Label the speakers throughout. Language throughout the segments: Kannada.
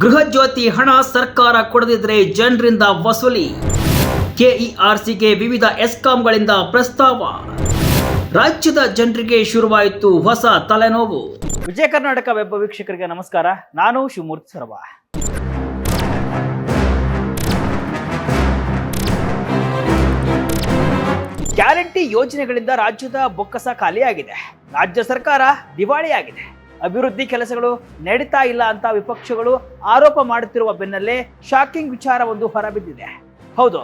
Speaker 1: ಗೃಹ ಜ್ಯೋತಿ ಹಣ ಸರ್ಕಾರ ಕೊಡದಿದ್ರೆ ಜನರಿಂದ ವಸೂಲಿ. ಕೆಇಆರ್ಸಿಗೆ ವಿವಿಧ ಎಸ್ಕಾಂಗಳಿಂದ ಪ್ರಸ್ತಾವ. ರಾಜ್ಯದ ಜನರಿಗೆ ಶುರುವಾಯಿತು ಹೊಸ ತಲೆನೋವು. ವಿಜಯ ಕರ್ನಾಟಕ ವೆಬ್ ವೀಕ್ಷಕರಿಗೆ ನಮಸ್ಕಾರ. ನಾನು ಶಿವಮೂರ್ತಿ ಸರವ. ಗ್ಯಾರಂಟಿ ಯೋಜನೆಗಳಿಂದ ರಾಜ್ಯದ ಬೊಕ್ಕಸ ಖಾಲಿಯಾಗಿದೆ. ರಾಜ್ಯ ಸರ್ಕಾರ ದಿವಾಳಿಯಾಗಿದೆ. ಅಭಿವೃದ್ಧಿ ಕೆಲಸಗಳು ನಡೀತಾ ಇಲ್ಲ ಅಂತ ವಿಪಕ್ಷಗಳು ಆರೋಪ ಮಾಡುತ್ತಿರುವ ಬೆನ್ನಲ್ಲೇ ಶಾಕಿಂಗ್ ವಿಚಾರವೊಂದು ಹೊರಬಿದ್ದಿದೆ. ಹೌದು,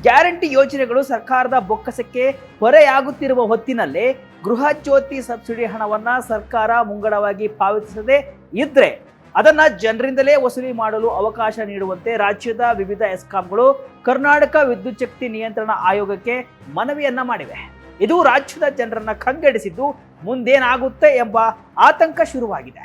Speaker 1: ಗ್ಯಾರಂಟಿ ಯೋಜನೆಗಳು ಸರ್ಕಾರದ ಬೊಕ್ಕಸಕ್ಕೆ ಹೊರೆಯಾಗುತ್ತಿರುವ ಹೊತ್ತಿನಲ್ಲೇ ಗೃಹ ಜ್ಯೋತಿ ಸಬ್ಸಿಡಿ ಹಣವನ್ನ ಸರ್ಕಾರ ಮುಂಗಡವಾಗಿ ಪಾವತಿಸದೆ ಇದ್ರೆ ಅದನ್ನ ಜನರಿಂದಲೇ ವಸೂಲಿ ಮಾಡಲು ಅವಕಾಶ ನೀಡುವಂತೆ ರಾಜ್ಯದ ವಿವಿಧ ಎಸ್ಕಾಂಗಳು ಕರ್ನಾಟಕ ವಿದ್ಯುತ್ ಶಕ್ತಿ ನಿಯಂತ್ರಣ ಆಯೋಗಕ್ಕೆ ಮನವಿಯನ್ನ ಮಾಡಿವೆ. ಇದು ರಾಜ್ಯದ ಜನರನ್ನ ಕಂಗೆಡಿಸಿದ್ದು ಮುಂದೇನಾಗುತ್ತೆ ಎಂಬ ಆತಂಕ ಶುರುವಾಗಿದೆ.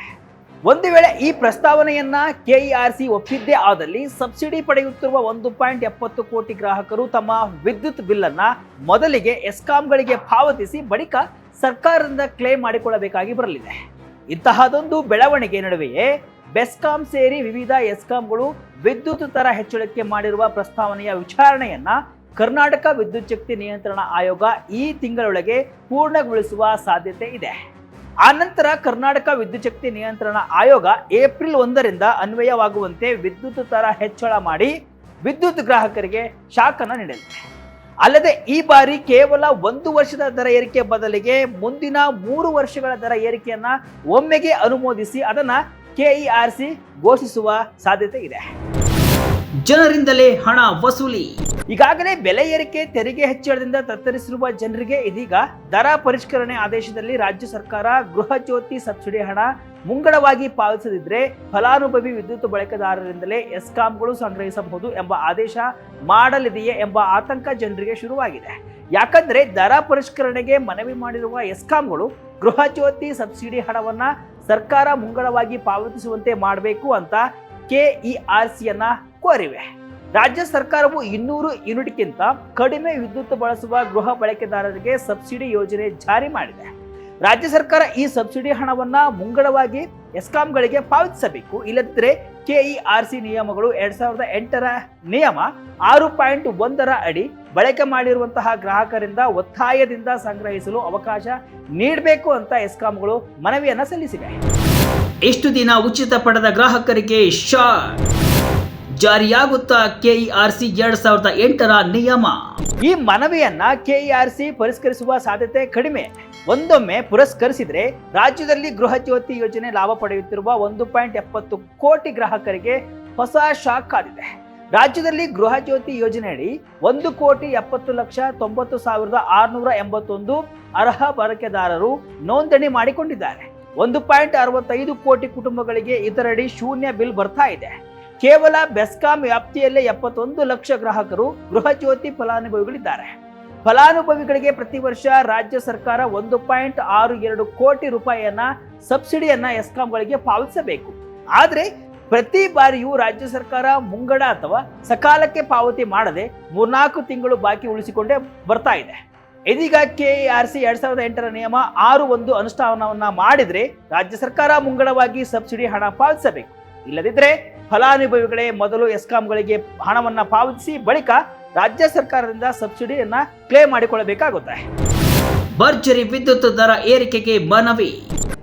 Speaker 1: ಒಂದು ವೇಳೆ ಈ ಪ್ರಸ್ತಾವನೆಯನ್ನ ಕೆಇಆರ್ಸಿ ಒಪ್ಪಿದ್ದೇ ಆದಲ್ಲಿ ಸಬ್ಸಿಡಿ ಪಡೆಯುತ್ತಿರುವ 1.70 ಕೋಟಿ ಗ್ರಾಹಕರು ತಮ್ಮ ವಿದ್ಯುತ್ ಬಿಲ್ ಅನ್ನ ಮೊದಲಿಗೆ ಎಸ್ಕಾಂಗಳಿಗೆ ಪಾವತಿಸಿ ಬಳಿಕ ಸರ್ಕಾರದಿಂದ ಕ್ಲೇಮ್ ಮಾಡಿಕೊಳ್ಳಬೇಕಾಗಿ ಬರಲಿದೆ. ಇಂತಹದೊಂದು ಬೆಳವಣಿಗೆ ನಡುವೆಯೇ ಬೆಸ್ಕಾಂ ಸೇರಿ ವಿವಿಧ ಎಸ್ಕಾಂಗಳು ವಿದ್ಯುತ್ ದರ ಹೆಚ್ಚಳಕ್ಕೆ ಮಾಡಿರುವ ಪ್ರಸ್ತಾವನೆಯ ವಿಚಾರಣೆಯನ್ನ ಕರ್ನಾಟಕ ವಿದ್ಯುತ್ ಶಕ್ತಿ ನಿಯಂತ್ರಣ ಆಯೋಗ ಈ ತಿಂಗಳೊಳಗೆ ಪೂರ್ಣಗೊಳಿಸುವ ಸಾಧ್ಯತೆ ಇದೆ. ಆ ನಂತರ ಕರ್ನಾಟಕ ವಿದ್ಯುತ್ ಶಕ್ತಿ ನಿಯಂತ್ರಣ ಆಯೋಗ ಏಪ್ರಿಲ್ 1ರಿಂದ ಅನ್ವಯವಾಗುವಂತೆ ವಿದ್ಯುತ್ ದರ ಹೆಚ್ಚಳ ಮಾಡಿ ವಿದ್ಯುತ್ ಗ್ರಾಹಕರಿಗೆ ಶಾಕ್ ಅನ್ನು ನೀಡಲಿದೆ. ಅಲ್ಲದೆ ಈ ಬಾರಿ ಕೇವಲ 1 ವರ್ಷದ ದರ ಏರಿಕೆ ಬದಲಿಗೆ ಮುಂದಿನ 3 ವರ್ಷಗಳ ದರ ಏರಿಕೆಯನ್ನ ಒಮ್ಮೆಗೆ ಅನುಮೋದಿಸಿ ಅದನ್ನ ಕೆಇಆರ್ಸಿ ಘೋಷಿಸುವ ಸಾಧ್ಯತೆ ಇದೆ. ಜನರಿಂದಲೇ ಹಣ ವಸೂಲಿ. ಈಗಾಗಲೇ ಬೆಲೆ ಏರಿಕೆ, ತೆರಿಗೆ ಹೆಚ್ಚಳದಿಂದ ತತ್ತರಿಸಿರುವ ಜನರಿಗೆ ಇದೀಗ ದರ ಪರಿಷ್ಕರಣೆ ಆದೇಶದಲ್ಲಿ ರಾಜ್ಯ ಸರ್ಕಾರ ಗೃಹ ಜ್ಯೋತಿ ಸಬ್ಸಿಡಿ ಹಣ ಮುಂಗಡವಾಗಿ ಪಾವತಿಸದಿದ್ರೆ ಫಲಾನುಭವಿ ವಿದ್ಯುತ್ ಬಳಕೆದಾರರಿಂದಲೇ ಎಸ್ಕಾಂಗಳು ಸಂಗ್ರಹಿಸಬಹುದು ಎಂಬ ಆದೇಶ ಮಾಡಲಿದೆಯೇ ಎಂಬ ಆತಂಕ ಜನರಿಗೆ ಶುರುವಾಗಿದೆ. ಯಾಕಂದ್ರೆ ದರ ಪರಿಷ್ಕರಣೆಗೆ ಮನವಿ ಮಾಡಿರುವ ಎಸ್ಕಾಂಗಳು ಗೃಹ ಜ್ಯೋತಿ ಸಬ್ಸಿಡಿ ಹಣವನ್ನ ಸರ್ಕಾರ ಮುಂಗಡವಾಗಿ ಪಾವತಿಸುವಂತೆ ಮಾಡಬೇಕು ಅಂತ ಕೆಇಆರ್ಸಿಯನ್ನ ಕೋರಿವೆ. ರಾಜ್ಯ ಸರ್ಕಾರವು 200 ಯೂನಿಟ್ಗಿಂತ ಕಡಿಮೆ ವಿದ್ಯುತ್ ಬಳಸುವ ಗೃಹ ಬಳಕೆದಾರರಿಗೆ ಸಬ್ಸಿಡಿ ಯೋಜನೆ ಜಾರಿ ಮಾಡಿದೆ. ರಾಜ್ಯ ಸರ್ಕಾರ ಈ ಸಬ್ಸಿಡಿ ಹಣವನ್ನ ಮುಂಗಡವಾಗಿ ಎಸ್ಕಾಂಗಳಿಗೆ ಪಾವತಿಸಬೇಕು. ಇಲ್ಲದಿದ್ದರೆ ಕೆಇಆರ್ಸಿ ನಿಯಮಗಳು 2008ರ ನಿಯಮ 6.1ರ ಅಡಿ ಬಳಕೆ ಮಾಡಿರುವಂತಹ ಗ್ರಾಹಕರಿಂದ ಒತ್ತಾಯದಿಂದ ಸಂಗ್ರಹಿಸಲು ಅವಕಾಶ ನೀಡಬೇಕು ಅಂತ ಎಸ್ಕಾಂಗಳು ಮನವಿಯನ್ನ ಸಲ್ಲಿಸಿವೆ. ಎಷ್ಟು ದಿನ ಉಚಿತ ಪಡೆದ ಗ್ರಾಹಕರಿಗೆ ಶಾಕ್. ಜಾರಿಯಾಗುತ್ತಾ ಕೆಇಆರ್ಸಿ 2008ರ ನಿಯಮ. ಈ ಮನವಿಯನ್ನ ಕೆಇಆರ್ಸಿ ಪರಿಷ್ಕರಿಸುವ ಸಾಧ್ಯತೆ ಕಡಿಮೆ. ಒಂದೊಮ್ಮೆ ಪುರಸ್ಕರಿಸಿದ್ರೆ ರಾಜ್ಯದಲ್ಲಿ ಗೃಹ ಜ್ಯೋತಿ ಯೋಜನೆ ಲಾಭ ಪಡೆಯುತ್ತಿರುವ 1.70 ಕೋಟಿ ಗ್ರಾಹಕರಿಗೆ ಹೊಸ ಶಾಕ್ ಕಾದಿದೆ. ರಾಜ್ಯದಲ್ಲಿ ಗೃಹ ಜ್ಯೋತಿ ಯೋಜನೆಯಡಿ 1,70,90,681 ಅರ್ಹ ಬಳಕೆದಾರರು ನೋಂದಣಿ ಮಾಡಿಕೊಂಡಿದ್ದಾರೆ. 1.65 ಕೋಟಿ ಕುಟುಂಬಗಳಿಗೆ ಇದರಡಿ ಶೂನ್ಯ ಬಿಲ್ ಬರ್ತಾ ಇದೆ. ಕೇವಲ ಬೆಸ್ಕಾಂ ವ್ಯಾಪ್ತಿಯಲ್ಲೇ 71 ಲಕ್ಷ ಗ್ರಾಹಕರು ಗೃಹ ಜ್ಯೋತಿ ಫಲಾನುಭವಿಗಳಿದ್ದಾರೆ. ಫಲಾನುಭವಿಗಳಿಗೆ ಪ್ರತಿ ವರ್ಷ ರಾಜ್ಯ ಸರ್ಕಾರ 1.62 ಕೋಟಿ ರೂಪಾಯಿಯನ್ನ ಸಬ್ಸಿಡಿಯನ್ನ ಎಸ್ಕಾಂಗಳಿಗೆ ಪಾವತಿಸಬೇಕು. ಆದ್ರೆ ಪ್ರತಿ ಬಾರಿಯೂ ರಾಜ್ಯ ಸರ್ಕಾರ ಮುಂಗಡ ಅಥವಾ ಸಕಾಲಕ್ಕೆ ಪಾವತಿ ಮಾಡದೆ 3-4 ತಿಂಗಳು ಬಾಕಿ ಉಳಿಸಿಕೊಂಡೇ ಬರ್ತಾ ಇದೆ. ಇದೀಗ ಕೆಇಆರ್ಸಿ 2008ರ ನಿಯಮ 6.1 ಅನುಷ್ಠಾನವನ್ನ ಮಾಡಿದ್ರೆ ರಾಜ್ಯ ಸರ್ಕಾರ ಮುಂಗಡವಾಗಿ ಸಬ್ಸಿಡಿ ಹಣ ಪಾವತಿಸಬೇಕು. ಇಲ್ಲದಿದ್ರೆ ಫಲಾನುಭವಿಗಳೇ ಮೊದಲು ಎಸ್ಕಾಂಗಳಿಗೆ ಹಣವನ್ನ ಪಾವತಿಸಿ ಬಳಿಕ ರಾಜ್ಯ ಸರ್ಕಾರದಿಂದ ಸಬ್ಸಿಡಿಯನ್ನ ಕ್ಲೇಮ್ ಮಾಡಿಕೊಳ್ಳಬೇಕಾಗುತ್ತೆ. ಭರ್ಜರಿ ವಿದ್ಯುತ್ ದರ ಏರಿಕೆಗೆ ಮನವಿ.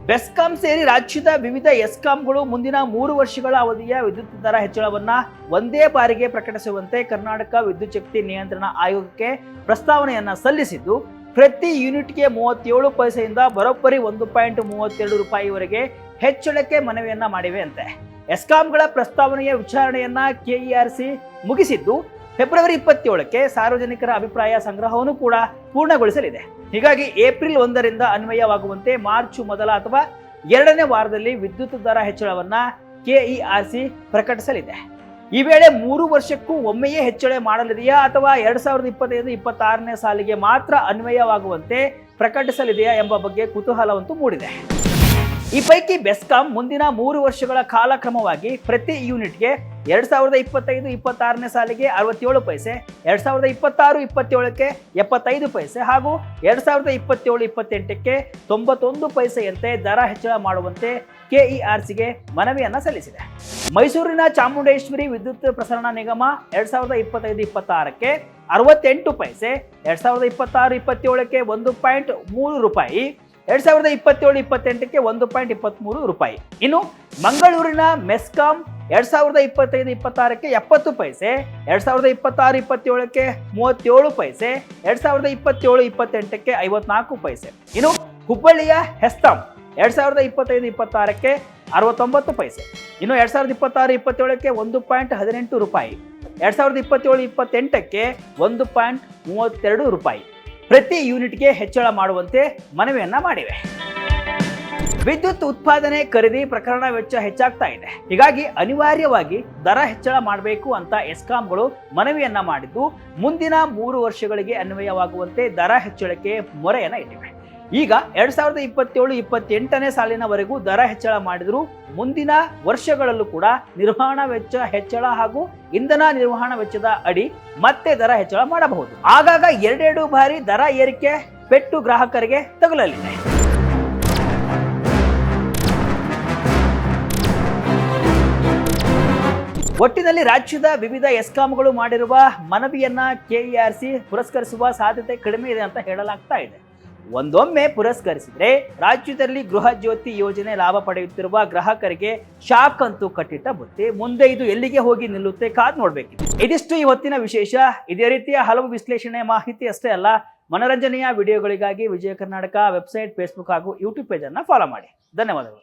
Speaker 1: ಬೆಸ್ಕಾಂ ಸೇರಿ ರಾಜ್ಯದ ವಿವಿಧ ಎಸ್ಕಾಂಗಳು ಮುಂದಿನ 3 ವರ್ಷಗಳ ಅವಧಿಯ ವಿದ್ಯುತ್ ದರ ಹೆಚ್ಚಳವನ್ನ ಒಂದೇ ಬಾರಿಗೆ ಪ್ರಕಟಿಸುವಂತೆ ಕರ್ನಾಟಕ ವಿದ್ಯುತ್ ಶಕ್ತಿ ನಿಯಂತ್ರಣ ಆಯೋಗಕ್ಕೆ ಪ್ರಸ್ತಾವನೆಯನ್ನ ಸಲ್ಲಿಸಿದ್ದು, ಪ್ರತಿ ಯೂನಿಟ್ಗೆ 37 ಪೈಸೆಯಿಂದ ಬರೋಬ್ಬರಿ 1.32 ರೂಪಾಯಿವರೆಗೆ ಹೆಚ್ಚಳಕ್ಕೆ ಮನವಿಯನ್ನ ಮಾಡಿವೆ ಅಂತೆ. ಎಸ್ಕಾಂಗಳ ಪ್ರಸ್ತಾವನೆಯ ವಿಚಾರಣೆಯನ್ನ ಕೆಇಆರ್ಸಿ ಮುಗಿಸಿದ್ದು, ಫೆಬ್ರವರಿ 27ಕ್ಕೆ ಸಾರ್ವಜನಿಕರ ಅಭಿಪ್ರಾಯ ಸಂಗ್ರಹವನ್ನು ಕೂಡ ಪೂರ್ಣಗೊಳಿಸಲಿದೆ. ಹೀಗಾಗಿ ಏಪ್ರಿಲ್ 1ರಿಂದ ಅನ್ವಯವಾಗುವಂತೆ ಮಾರ್ಚ್ 1 ಅಥವಾ 2ನೇ ವಾರದಲ್ಲಿ ವಿದ್ಯುತ್ ದರ ಹೆಚ್ಚಳವನ್ನ ಕೆಇಆರ್ಸಿ ಪ್ರಕಟಿಸಲಿದೆ. ಈ ವೇಳೆ 3 ವರ್ಷಕ್ಕೂ ಒಮ್ಮೆಯೇ ಹೆಚ್ಚಳ ಮಾಡಲಿದೆಯಾ ಅಥವಾ 2025-26ನೇ ಸಾಲಿಗೆ ಮಾತ್ರ ಅನ್ವಯವಾಗುವಂತೆ ಪ್ರಕಟಿಸಲಿದೆಯಾ ಎಂಬ ಬಗ್ಗೆ ಕುತೂಹಲವಂತೂ ಮೂಡಿದೆ. ಈ ಪೈಕಿ ಬೆಸ್ಕಾಂ ಮುಂದಿನ 3 ವರ್ಷಗಳ ಕಾಲಕ್ರಮವಾಗಿ ಪ್ರತಿ ಯೂನಿಟ್ಗೆ 2025-26ನೇ ಸಾಲಿಗೆ 67 ಪೈಸೆ, 2026-27ಕ್ಕೆ 75 ಪೈಸೆ ಹಾಗೂ 2027-28ಕ್ಕೆ 91 ಪೈಸೆಯಂತೆ ದರ ಹೆಚ್ಚಳ ಮಾಡುವಂತೆ ಕೆಇಆರ್ಸಿಗೆ ಮನವಿಯನ್ನ ಸಲ್ಲಿಸಿದೆ. ಮೈಸೂರಿನ ಚಾಮುಂಡೇಶ್ವರಿ ವಿದ್ಯುತ್ ಪ್ರಸರಣ ನಿಗಮ 2025-26ಕ್ಕೆ 68 ಪೈಸೆ, 2026-27ಕ್ಕೆ 1.3 ರೂಪಾಯಿ, 2027-28ಕ್ಕೆ 1.23 ರೂಪಾಯಿ. ಇನ್ನು ಮಂಗಳೂರಿನ ಮೆಸ್ಕಾಂ 2025-26ಕ್ಕೆ 70 ಪೈಸೆ, 2026-27ಕ್ಕೆ 37 ಪೈಸೆ, 2027-28ಕ್ಕೆ 54 ಪೈಸೆ. ಇನ್ನು ಹುಬ್ಬಳ್ಳಿಯ ಹೆಸ್ತಾಂ 2025-26ಕ್ಕೆ 69 ಪೈಸೆ, ಇನ್ನು 2026-27ಕ್ಕೆ 1.18 ರೂಪಾಯಿ, 2027-28ಕ್ಕೆ 1.32 ರೂಪಾಯಿ ಪ್ರತಿ ಯೂನಿಟ್ಗೆ ಹೆಚ್ಚಳ ಮಾಡುವಂತೆ ಮನವಿಯನ್ನ ಮಾಡಿವೆ. ವಿದ್ಯುತ್ ಉತ್ಪಾದನೆ ಖರೀದಿ ಪ್ರಕರಣ ವೆಚ್ಚ ಹೆಚ್ಚಾಗ್ತಾ ಇದೆ. ಹೀಗಾಗಿ ಅನಿವಾರ್ಯವಾಗಿ ದರ ಹೆಚ್ಚಳ ಮಾಡಬೇಕು ಅಂತ ಎಸ್ಕಾಂಗಳು ಮನವಿಯನ್ನ ಮಾಡಿದ್ದು, ಮುಂದಿನ 3 ವರ್ಷಗಳಿಗೆ ಅನ್ವಯವಾಗುವಂತೆ ದರ ಹೆಚ್ಚಳಕ್ಕೆ ಮೊರೆಯನ್ನ ಇಟ್ಟಿವೆ. ಈಗ 2027-28ನೇ ಸಾಲಿನವರೆಗೂ ದರ ಹೆಚ್ಚಳ ಮಾಡಿದ್ರು ಮುಂದಿನ ವರ್ಷಗಳಲ್ಲೂ ಕೂಡ ನಿರ್ವಹಣಾ ವೆಚ್ಚ ಹೆಚ್ಚಳ ಹಾಗೂ ಇಂಧನ ನಿರ್ವಹಣಾ ವೆಚ್ಚದ ಅಡಿ ಮತ್ತೆ ದರ ಹೆಚ್ಚಳ ಮಾಡಬಹುದು. ಆಗಾಗ 2 ಬಾರಿ ದರ ಏರಿಕೆ ಪೆಟ್ಟು ಗ್ರಾಹಕರಿಗೆ ತಗುಲಲಿದೆ. ಒಟ್ಟಿನಲ್ಲಿ ರಾಜ್ಯದ ವಿವಿಧ ಎಸ್ಕಾಂಗಳು ಮಾಡಿರುವ ಮನವಿಯನ್ನ ಕೆಇಆರ್ಸಿ ಪುರಸ್ಕರಿಸುವ ಸಾಧ್ಯತೆ ಕಡಿಮೆ ಇದೆ ಅಂತ ಹೇಳಲಾಗ್ತಾ ಇದೆ. ಒಂದೊಮ್ಮೆ ಪುರಸ್ಕರಿಸಿದ್ರೆ ರಾಜ್ಯದಲ್ಲಿ ಗೃಹ ಜ್ಯೋತಿ ಯೋಜನೆ ಲಾಭ ಪಡೆಯುತ್ತಿರುವ ಗ್ರಾಹಕರಿಗೆ ಶಾಕ್ ಅಂತೂ ಕಟ್ಟಿಟ್ಟ ಬುತ್ತಿ. ಮುಂದೆ ಇದು ಎಲ್ಲಿಗೆ ಹೋಗಿ ನಿಲ್ಲುತ್ತೆ ಕಾದ್ ನೋಡ್ಬೇಕು. ಇದಿಷ್ಟು ಇವತ್ತಿನ ವಿಶೇಷ. ಇದೇ ರೀತಿಯ ಹಲವು ವಿಶ್ಲೇಷಣೆ ಮಾಹಿತಿ ಅಷ್ಟೇ ಅಲ್ಲ, ಮನೋರಂಜನೆಯ ವಿಡಿಯೋಗಳಿಗಾಗಿ ವಿಜಯ ಕರ್ನಾಟಕ ವೆಬ್ಸೈಟ್, ಫೇಸ್ಬುಕ್ ಹಾಗೂ ಯೂಟ್ಯೂಬ್ ಪೇಜ್ ಅನ್ನು ಫಾಲೋ ಮಾಡಿ. ಧನ್ಯವಾದಗಳು.